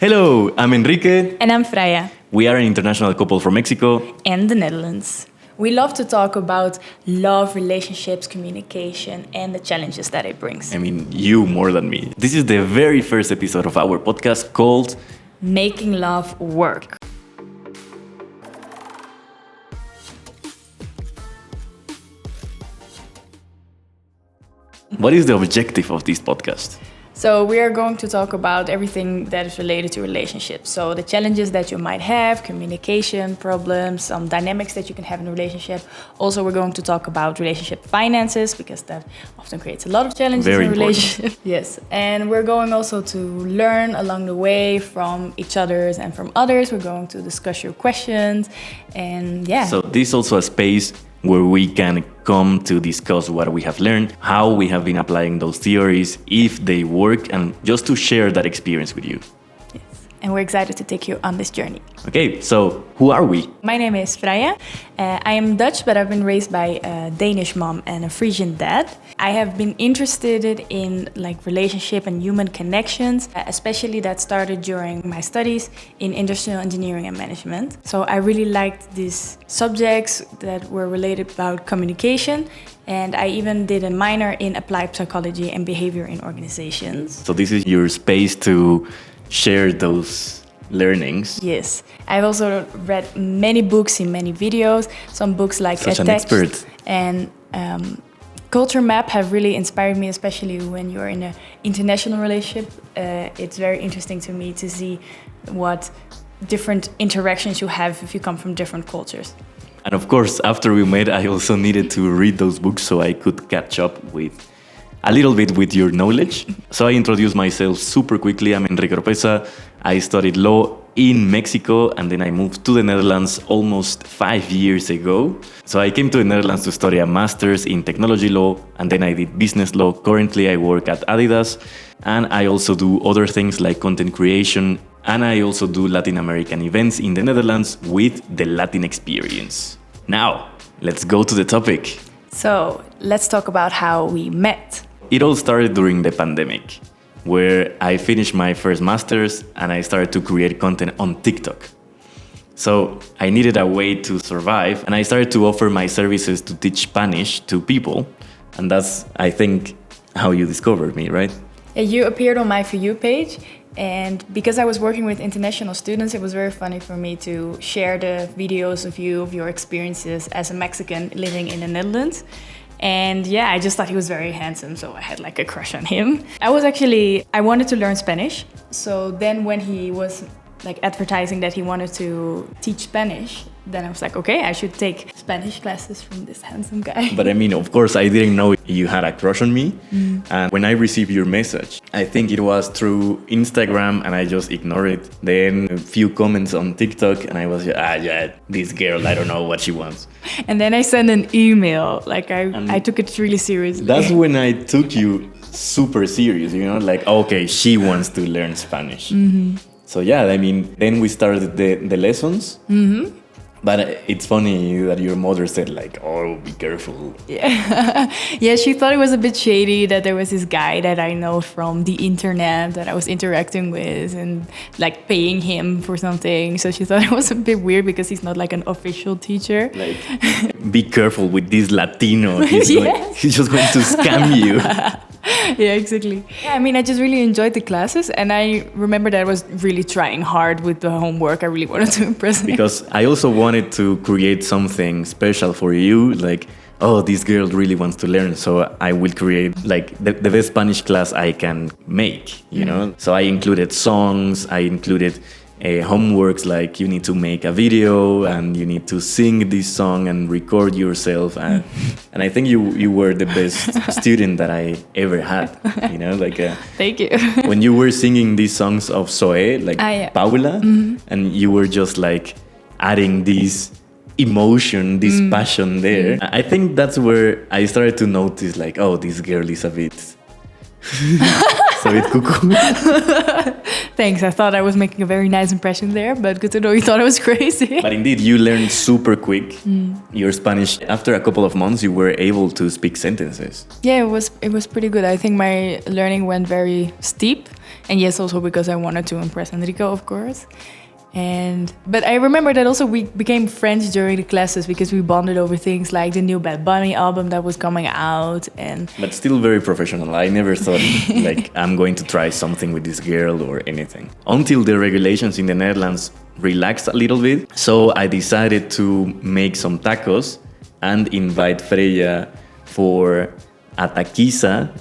Hello, I'm Enrique. And I'm Freya. We are an international couple from Mexico. And the Netherlands. We love to talk about love, relationships, communication, and the challenges that it brings. I mean, you more than me. This is the very first episode of our podcast called Making Love Work. What is the objective of this podcast? So we are going to talk about everything that is related to relationships. So the challenges that you might have, communication problems, some dynamics that you can have in a relationship. Also, we're going to talk about relationship finances because that often creates a lot of challenges Very in a important. relationship. Yes, and we're going also to learn along the way from each other's and from others. We're going to discuss your questions and yeah. So this is also a space where we can come to discuss what we have learned, how we have been applying those theories, if they work, and just to share that experience with you. Yes. And we're excited to take you on this journey. Okay, so who are we? My name is Freya. I am Dutch, but I've been raised by a Danish mom and a Frisian dad. I have been interested in relationship and human connections, especially that started during my studies in industrial engineering and management. So I really liked these subjects that were related about communication. And I even did a minor in applied psychology and behavior in organizations. So this is your space to share those learnings. Yes. I've also read many books, seen many videos, some books like Such an Attached expert. and Culture Map have really inspired me, especially when you're in an international relationship. It's very interesting to me to see what different interactions you have if you come from different cultures. And of course, after we met, I also needed to read those books so I could catch up with a little bit with your knowledge. So I introduced myself super quickly. I'm Enrique Oropesa. I studied law in Mexico and then I moved to the Netherlands almost 5 years ago. So I came to the Netherlands to study a master's in technology law and then I did business law. Currently I work at Adidas and I also do other things like content creation and I also do Latin American events in the Netherlands with the Latin experience. Now, let's go to the topic. So let's talk about how we met. It all started during the pandemic, where I finished my first master's and I started to create content on TikTok. So I needed a way to survive and I started to offer my services to teach Spanish to people. And that's, I think, how you discovered me, right? You appeared on my For You page, and because I was working with international students, it was very funny for me to share the videos of you, of your experiences as a Mexican living in the Netherlands. And yeah, I just thought he was very handsome, so I had like a crush on him. I wanted to learn Spanish. So then when he was like advertising that he wanted to teach Spanish, then I was like, okay, I should take Spanish classes from this handsome guy. But I mean, of course, I didn't know you had a crush on me. And when I received your message, I think it was through Instagram and I just ignored it. Then a few comments on TikTok and I was, yeah, this girl, I don't know what she wants. And then I sent an email. I took it really seriously. That's when I took you super serious, like, okay, she wants to learn Spanish. Mm-hmm. So yeah, I mean, then we started the lessons. Mm-hmm. But it's funny that your mother said like, oh, be careful. Yeah. Yeah, she thought it was a bit shady that there was this guy that I know from the internet that I was interacting with and like paying him for something. So she thought it was a bit weird because he's not like an official teacher. Like, be careful with this Latino. He's just going to scam you. Yeah, exactly. Yeah, I mean, I just really enjoyed the classes and I remember that I was really trying hard with the homework. I really wanted to impress him. Because I also wanted to create something special for you, like, oh, this girl really wants to learn, so I will create like the best Spanish class I can make, you know? So I included songs, I included homeworks like you need to make a video and you need to sing this song and record yourself. And I think you were the best student that I ever had, Thank you. When you were singing these songs of Zoe, like Paula, and you were just like adding this emotion, this passion there. I think that's where I started to notice like, oh, this girl is a bit cuckoo. Thanks. I thought I was making a very nice impression there, but good to know you thought I was crazy. But indeed, you learned super quick your Spanish. After a couple of months, you were able to speak sentences. Yeah, it was pretty good. I think my learning went very steep And yes, also because I wanted to impress Enrico, of course. But I remember that also we became friends during the classes because we bonded over things like the new Bad Bunny album that was coming out. But still very professional. I never thought like I'm going to try something with this girl or anything. Until the regulations in the Netherlands relaxed a little bit. So I decided to make some tacos and invite Freya for a taquiza,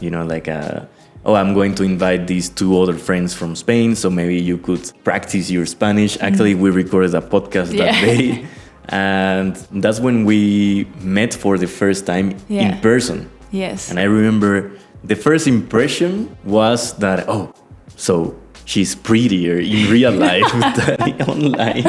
I'm going to invite these 2 other friends from Spain, so maybe you could practice your Spanish. Actually, we recorded a podcast that day, and that's when we met for the first time in person. Yes. And I remember the first impression was that, so she's prettier in real life than online.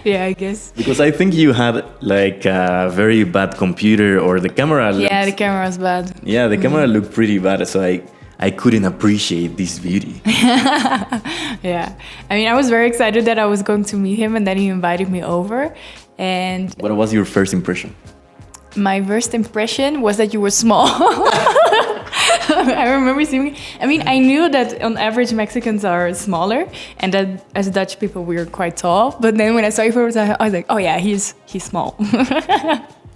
Yeah, I guess. Because I think you had like a very bad computer or the camera. Yeah, the camera was bad. Yeah, the camera looked pretty bad, so I couldn't appreciate this beauty. Yeah. I mean, I was very excited that I was going to meet him, and then he invited me over. And what was your first impression? My first impression was that you were small. I remember seeing. I mean, I knew that on average Mexicans are smaller, and that as Dutch people we are quite tall. But then when I saw you first, I was like, oh yeah, he's small.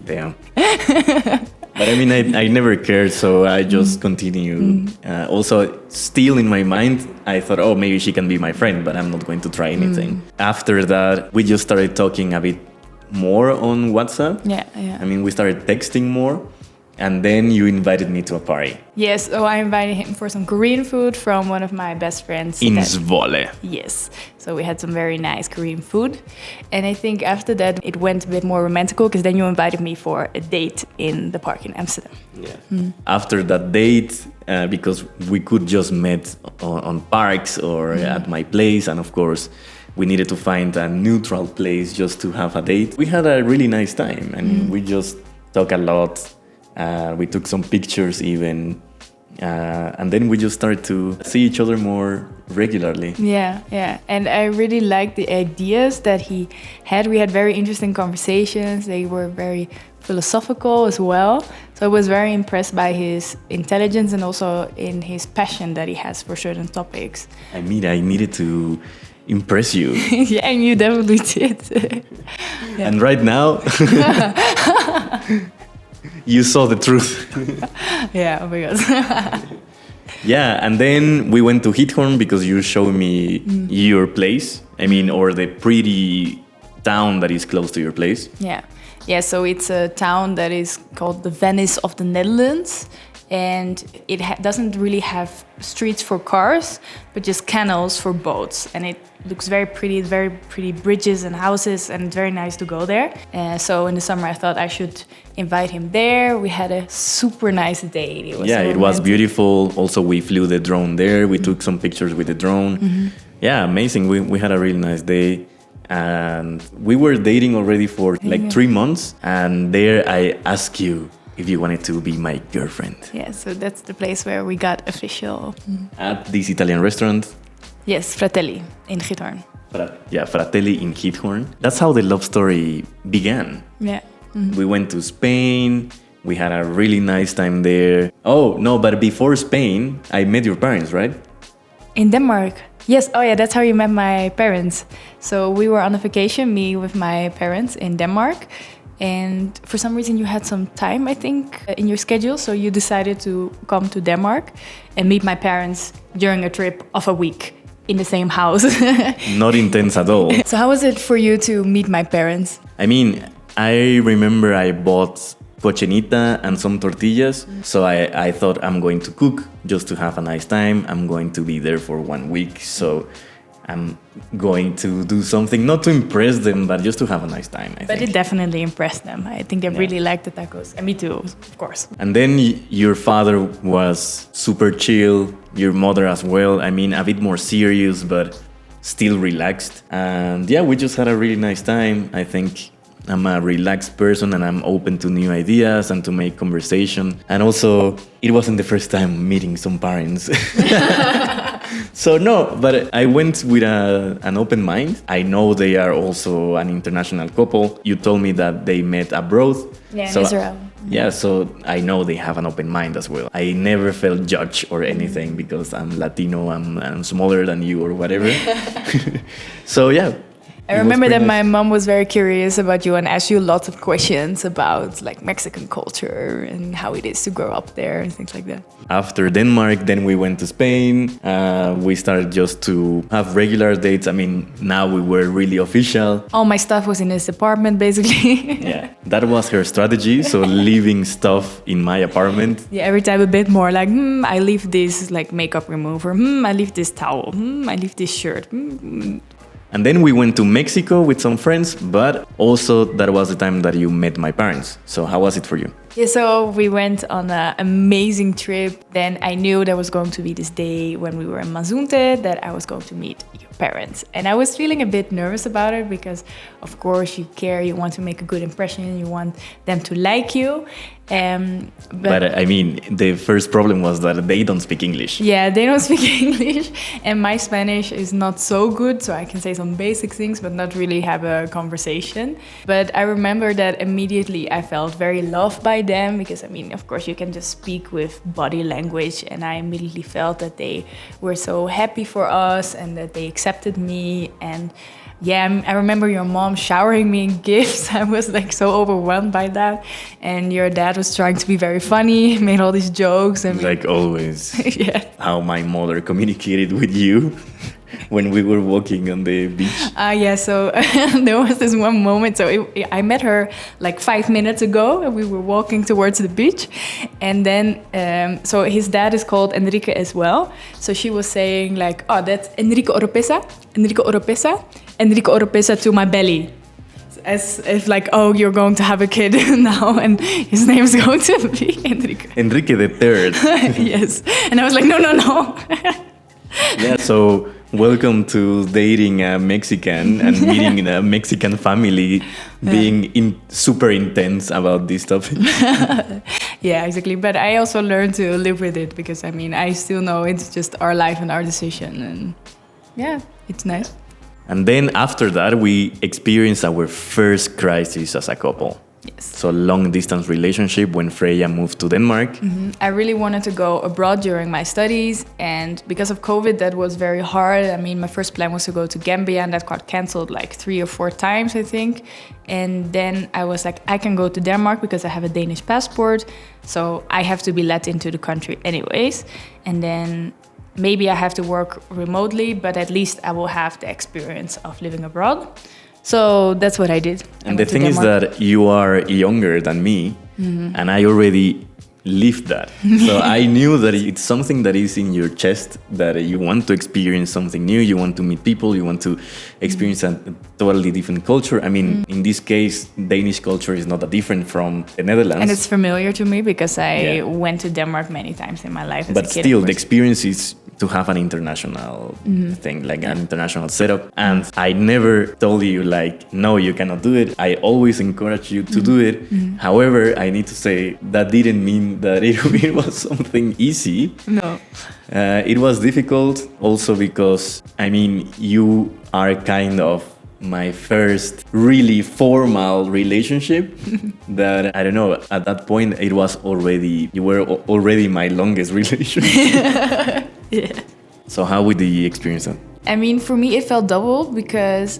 Damn. But I mean, I never cared, so I just continued. Also, still in my mind, I thought, maybe she can be my friend, but I'm not going to try anything. After that, we just started talking a bit more on WhatsApp. Yeah. I mean, we started texting more. And then you invited me to a party. Yes, so I invited him for some Korean food from one of my best friends. In Zwolle. Yes, so we had some very nice Korean food. And I think after that it went a bit more romantical because then you invited me for a date in the park in Amsterdam. Yeah. After that date, because we could just meet on parks or at my place, and of course we needed to find a neutral place just to have a date. We had a really nice time and we just talked a lot. We took some pictures even, and then we just started to see each other more regularly. Yeah. And I really liked the ideas that he had. We had very interesting conversations. They were very philosophical as well. So I was very impressed by his intelligence and also in his passion that he has for certain topics. I mean, I needed to impress you. Yeah, and you definitely did. Yeah. And right now... You saw the truth. Yeah, oh my God. Yeah, and then we went to Giethoorn because you showed me your place. I mean, or the pretty town that is close to your place. Yeah, so it's a town that is called the Venice of the Netherlands. And it doesn't really have streets for cars, but just canals for boats. And it looks very pretty, very pretty bridges and houses, and it's very nice to go there. So in the summer I thought I should invite him there. We had a super nice date. It was beautiful. Also, we flew the drone there. We took some pictures with the drone. Yeah, amazing. We had a really nice day. And we were dating already for like 3 months. And there I asked you if you wanted to be my girlfriend. Yeah, so that's the place where we got official. At this Italian restaurant. Yes, Fratelli in Giethoorn. Fratelli in Giethoorn. That's how the love story began. Yeah. We went to Spain. We had a really nice time there. Oh, no, but before Spain, I met your parents, right? In Denmark. Yes, oh yeah, that's how you met my parents. So we were on a vacation, me with my parents in Denmark. And for some reason you had some time, I think, in your schedule. So you decided to come to Denmark and meet my parents during a trip of a week in the same house. Not intense at all. So how was it for you to meet my parents? I mean, I remember I bought cochinita and some tortillas. So I thought I'm going to cook just to have a nice time. I'm going to be there for 1 week. So I'm going to do something, not to impress them, but just to have a nice time, I think. But it definitely impressed them. I think they really liked the tacos. And me too, of course. And then your father was super chill, your mother as well. I mean, a bit more serious, but still relaxed. And yeah, we just had a really nice time. I think I'm a relaxed person and I'm open to new ideas and to make conversation. And also, it wasn't the first time meeting some parents. So no, but I went with an open mind. I know they are also an international couple. You told me that they met abroad. Yeah, in Israel. Yeah, so I know they have an open mind as well. I never felt judged or anything because I'm Latino, I'm smaller than you or whatever. So yeah. I remember that my mom was very curious about you and asked you lots of questions about like Mexican culture and how it is to grow up there and things like that. After Denmark, then we went to Spain. We started just to have regular dates. I mean, now we were really official. All my stuff was in his apartment, basically. Yeah, that was her strategy. So leaving stuff in my apartment. Yeah, every time a bit more like, I leave this like makeup remover. I leave this towel. I leave this shirt. And then we went to Mexico with some friends, but also that was the time that you met my parents. So how was it for you? Yeah, so we went on an amazing trip. Then I knew there was going to be this day when we were in Mazunte that I was going to meet your parents. And I was feeling a bit nervous about it because, of course, you care, you want to make a good impression, you want them to like you. But I mean, the first problem was that they don't speak English. Yeah, they don't speak English. And my Spanish is not so good, so I can say some basic things, but not really have a conversation. But I remember that immediately I felt very loved by them because, I mean, of course, you can just speak with body language. And I immediately felt that they were so happy for us and that they accepted me. And yeah, I remember your mom showering me in gifts. I was like so overwhelmed by that. And your dad was trying to be very funny, made all these jokes. And like always. Yeah. How my mother communicated with you when we were walking on the beach. Yeah, so there was this one moment. So I met her like 5 minutes ago and we were walking towards the beach. And then, so his dad is called Enrique as well. So she was saying like, oh, that's Enrique Oropesa, Enrique Oropesa, Enrique Oropesa to my belly. As if like, oh, you're going to have a kid now and his name is going to be Enrique. Enrique the Third. Yes. And I was like, no. Yeah, so welcome to dating a Mexican and meeting a Mexican family, being super intense about this topic. Yeah, exactly. But I also learned to live with it because, I mean, I still know it's just our life and our decision. And yeah, it's nice. And then after that, we experienced our first crisis as a couple. Yes. So long distance relationship when Freya moved to Denmark. Mm-hmm. I really wanted to go abroad during my studies, and because of COVID that was very hard. I mean, my first plan was to go to Gambia and that got cancelled like 3 or 4 times, I think. And then I was like, I can go to Denmark because I have a Danish passport, so I have to be let into the country anyways. And then maybe I have to work remotely, but at least I will have the experience of living abroad. So that's what I did. And the thing is that you are younger than me, and I already lived that. So I knew that it's something that is in your chest, that you want to experience something new, you want to meet people, you want to experience a totally different culture. I mean, in this case, Danish culture is not that different from the Netherlands. And it's familiar to me because I went to Denmark many times in my life as a kid. But still, the experience is to have an international thing, like an international setup. And I never told you like, no, you cannot do it. I always encourage you to do it. However, I need to say that didn't mean that it was something easy. No. It was difficult also because, I mean, you are kind of my first really formal relationship that, I don't know, at that point you were already my longest relationship. Yeah. So how would you experience that? I mean, for me, it felt double because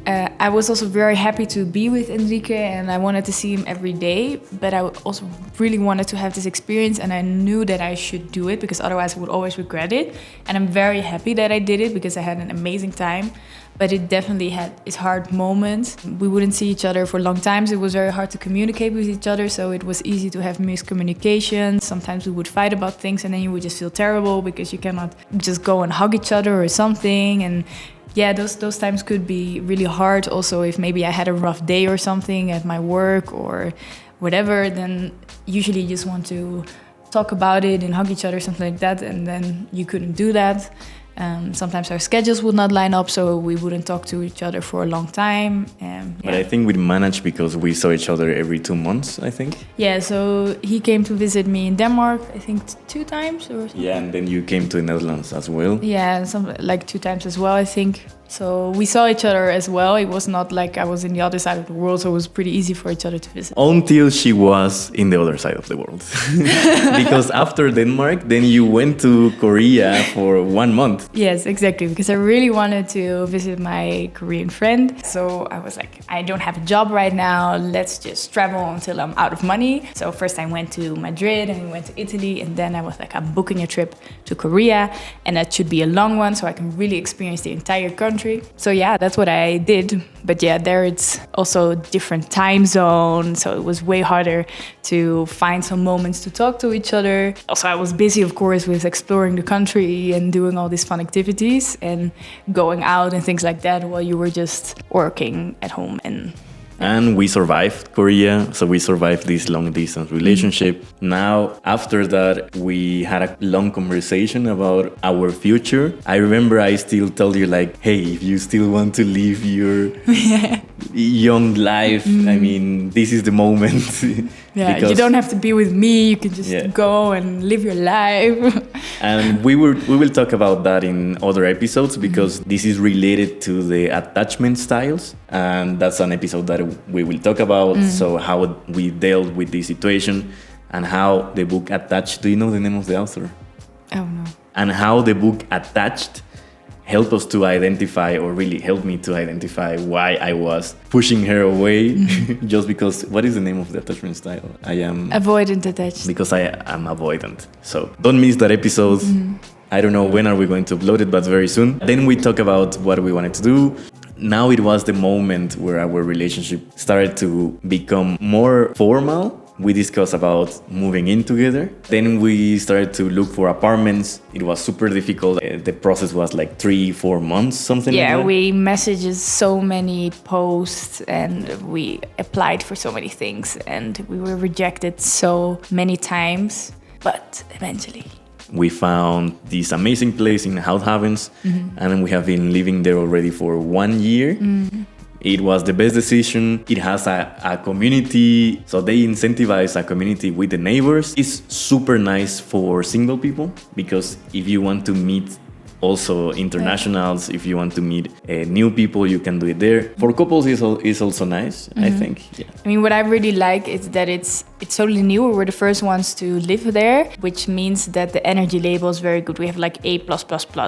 I was also very happy to be with Enrique and I wanted to see him every day. But I also really wanted to have this experience and I knew that I should do it because otherwise I would always regret it. And I'm very happy that I did it because I had an amazing time. But it definitely had its hard moments. We wouldn't see each other for long times. It was very hard to communicate with each other, so it was easy to have miscommunication. Sometimes we would fight about things and then you would just feel terrible because you cannot just go and hug each other or something. And yeah, those times could be really hard. Also, if maybe I had a rough day or something at my work or whatever, then usually you just want to talk about it and hug each other, something like that. And then you couldn't do that. Sometimes our schedules would not line up, so we wouldn't talk to each other for a long time. But I think we managed because we saw each other every 2 months, I think. Yeah, so he came to visit me in Denmark, I think 2 times or something. Yeah, and then you came to the Netherlands as well. Yeah, like 2 times as well, I think. So we saw each other as well. It was not like I was in the other side of the world, so it was pretty easy for each other to visit. Until she was in the other side of the world. Because after Denmark, then you went to Korea for 1 month. Yes, exactly, because I really wanted to visit my Korean friend. So I was like, I don't have a job right now. Let's just travel until I'm out of money. So first I went to Madrid and we went to Italy. And then I was like, I'm booking a trip to Korea. And that should be a long one so I can really experience the entire country. So yeah, that's what I did. But yeah, there it's also different time zone. So it was way harder to find some moments to talk to each other. Also, I was busy, of course, with exploring the country and doing all these fun activities and going out and things like that while you were just working at home. And we survived Korea, so we survived this long distance relationship. Now, after that, we had a long conversation about our future. I remember I still told you like, hey, if you still want to live your young life, I mean, this is the moment. Yeah, you don't have to be with me. You can just go and live your life. And we will talk about that in other episodes because this is related to the attachment styles. And that's an episode that we will talk about. So how we dealt with this situation and how the book Attached. Do you know the name of the author? Oh, no. And how the book Attached helped us to identify, or really helped me to identify why I was pushing her away just because, what is the name of the attachment style? I am... Avoidant attached. Because I am avoidant. So don't miss that episode. I don't know when are we going to upload it, but very soon. Then we talk about what we wanted to do. Now it was the moment where our relationship started to become more formal. We discussed about moving in together. Then we started to look for apartments. It was super difficult. The process was like 3-4 months, something like that. Yeah, we messaged so many posts and we applied for so many things and we were rejected so many times. But eventually... we found this amazing place in Houthavens and we have been living there already for 1 year. It was the best decision. It has a community, so they incentivize a community with the neighbors. It's super nice for single people because if you want to meet also internationals, if you want to meet new people, you can do it there. For couples, it's also nice, I think. Yeah. I mean, what I really like is that it's totally new. We're the first ones to live there, which means that the energy label is very good. We have like A+++.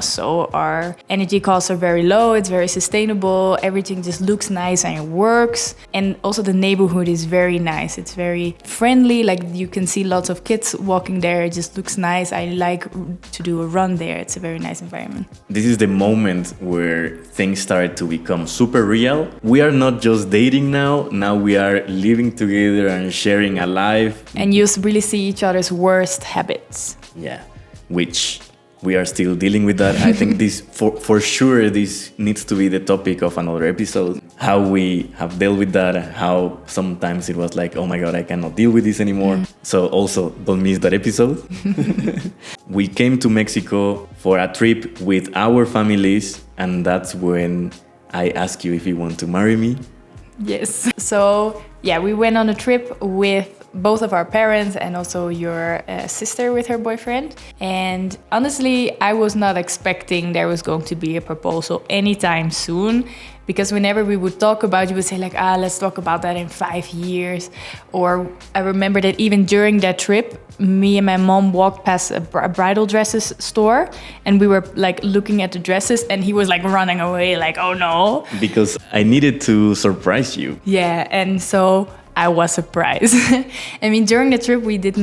So our energy costs are very low. It's very sustainable. Everything just looks nice and it works. And also the neighborhood is very nice. It's very friendly. Like you can see lots of kids walking there. It just looks nice. I like to do a run there. It's a very nice environment. This is the moment where things start to become super real. We are not just dating now. Now we are living together and sharing a life. And you really see each other's worst habits. Yeah, which we are still dealing with that. I think this, for sure, this needs to be the topic of another episode. How we have dealt with that, how sometimes it was like, oh my God, I cannot deal with this anymore. So also don't miss that episode. We came to Mexico for a trip with our families, and that's when I asked you if you want to marry me. Yes. So yeah, we went on a trip with both of our parents and also your sister with her boyfriend. And honestly, I was not expecting there was going to be a proposal anytime soon. Because whenever we would talk about, you would say like, let's talk about that in 5 years. Or I remember that even during that trip, me and my mom walked past a bridal dresses store and we were like looking at the dresses and he was like running away like, oh no. Because I needed to surprise you. Yeah, and so I was surprised. I mean, during the trip, we did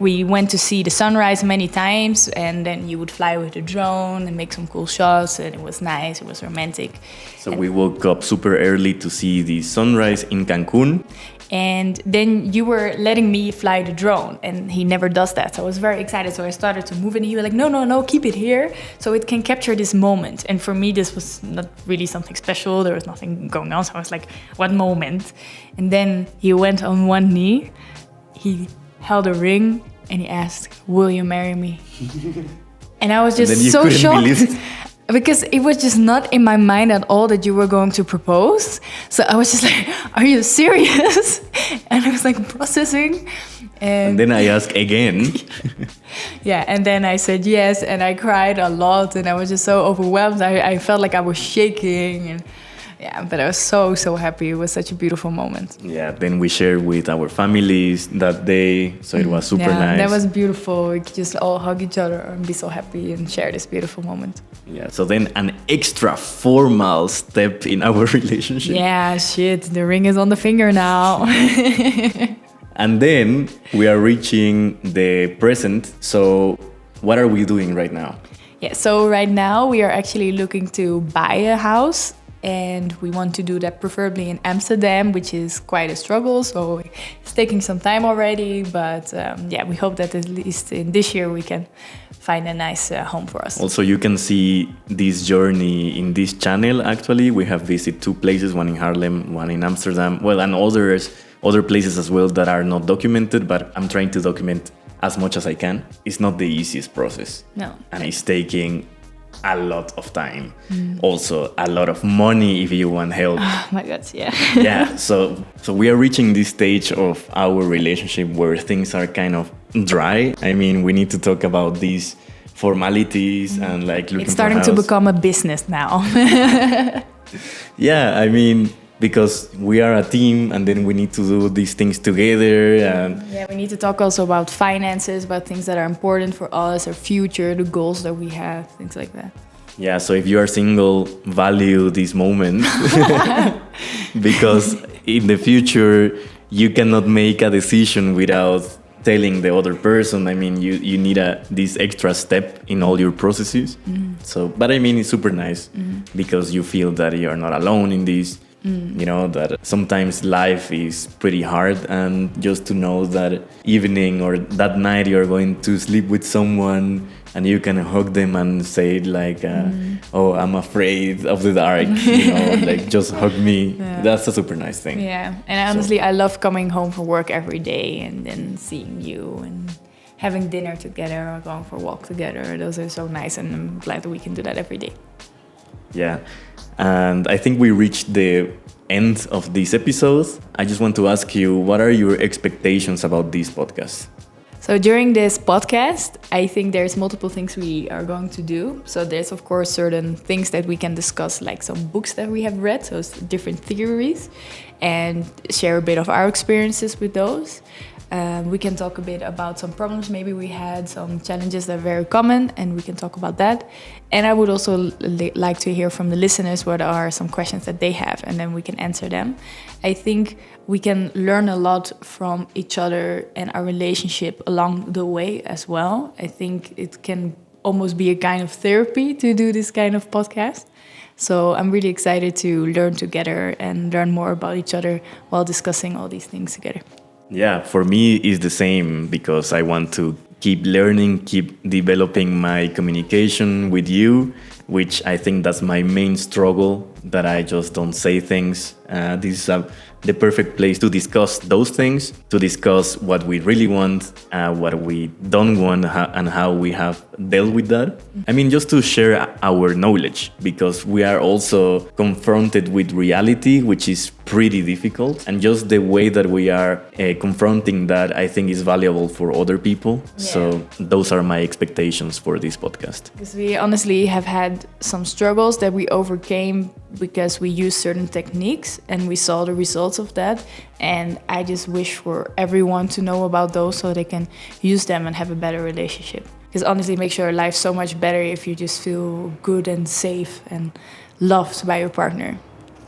we went to see the sunrise many times and then you would fly with a drone and make some cool shots and it was nice, it was romantic. So we woke up super early to see the sunrise in Cancun. And then you were letting me fly the drone and he never does that. So I was very excited. So I started to move and he was like, no, keep it here so it can capture this moment. And for me, this was not really something special. There was nothing going on. So I was like, what moment? And then he went on one knee, he held a ring and he asked, will you marry me? And I was just so shocked. Because it was just not in my mind at all that you were going to propose. So I was just like, are you serious? And I was like processing. And then I asked again. Yeah, and then I said yes, and I cried a lot, and I was just so overwhelmed. I felt like I was shaking, and yeah, but I was so happy. It was such a beautiful moment. Yeah, then we shared with our families that day, so it was super nice. That was beautiful. We could just all hug each other and be so happy and share this beautiful moment. Yeah, so then an extra formal step in our relationship. Yeah, shit, the ring is on the finger now. And then we are reaching the present. So what are we doing right now? Yeah, so right now we are actually looking to buy a house, and we want to do that preferably in Amsterdam, which is quite a struggle. So it's taking some time already, but yeah, we hope that at least in this year we can find a nice home for us. Also, you can see this journey in this channel. Actually, we have visited 2 places, one in Haarlem, one in Amsterdam. Well, and other places as well that are not documented, but I'm trying to document as much as I can. It's not the easiest process. No. And it's taking a lot of time. Also, a lot of money if you want help. Oh my God, yeah. Yeah, so we are reaching this stage of our relationship where things are kind of dry. I mean, we need to talk about these formalities and like looking It's starting for a to house. become a business now. Yeah, I mean, because we are a team and then we need to do these things together. And Yeah, we need to talk also about finances, about things that are important for us, our future, the goals that we have, things like that. yeah, so if you are single, value this moment because in the future you cannot make a decision without telling the other person. I mean, you need this extra step in all your processes. So, but I mean, it's super nice because you feel that you are not alone in this. You know, that sometimes life is pretty hard, and just to know that evening or that night you're going to sleep with someone and you can hug them and say like, oh, I'm afraid of the dark, you know, like just hug me. Yeah. That's a super nice thing. Yeah, and honestly, I love coming home from work every day and then seeing you and having dinner together or going for a walk together. Those are so nice, and I'm glad that we can do that every day. Yeah. And I think we reached the end of this episode. I just want to ask you, what are your expectations about this podcast? So during this podcast, I think there's multiple things we are going to do. So there's of course certain things that we can discuss, like some books that we have read, so different theories, and share a bit of our experiences with those. We can talk a bit about some problems maybe we had, some challenges that are very common, and we can talk about that. And I would also like to hear from the listeners what are some questions that they have, and then we can answer them. I think we can learn a lot from each other and our relationship along the way as well. I think it can almost be a kind of therapy to do this kind of podcast. So I'm really excited to learn together and learn more about each other while discussing all these things together. Yeah, for me it's the same, because I want to keep learning, keep developing my communication with you, which I think that's my main struggle, that I just don't say things. This is the perfect place to discuss those things, to discuss what we really want, what we don't want, and how we have dealt with that. I mean, just to share our knowledge, because we are also confronted with reality, which is pretty difficult. And just the way that we are confronting that, I think is valuable for other people. Yeah. So those are my expectations for this podcast. Because we honestly have had some struggles that we overcame because we used certain techniques and we saw the results of that. And I just wish for everyone to know about those so they can use them and have a better relationship. Because honestly, it makes your life so much better if you just feel good and safe and loved by your partner.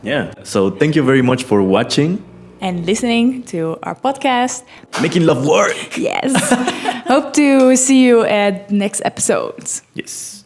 Yeah, so thank you very much for watching. And listening to our podcast. Making love work! Yes. Hope to see you at next episodes. Yes.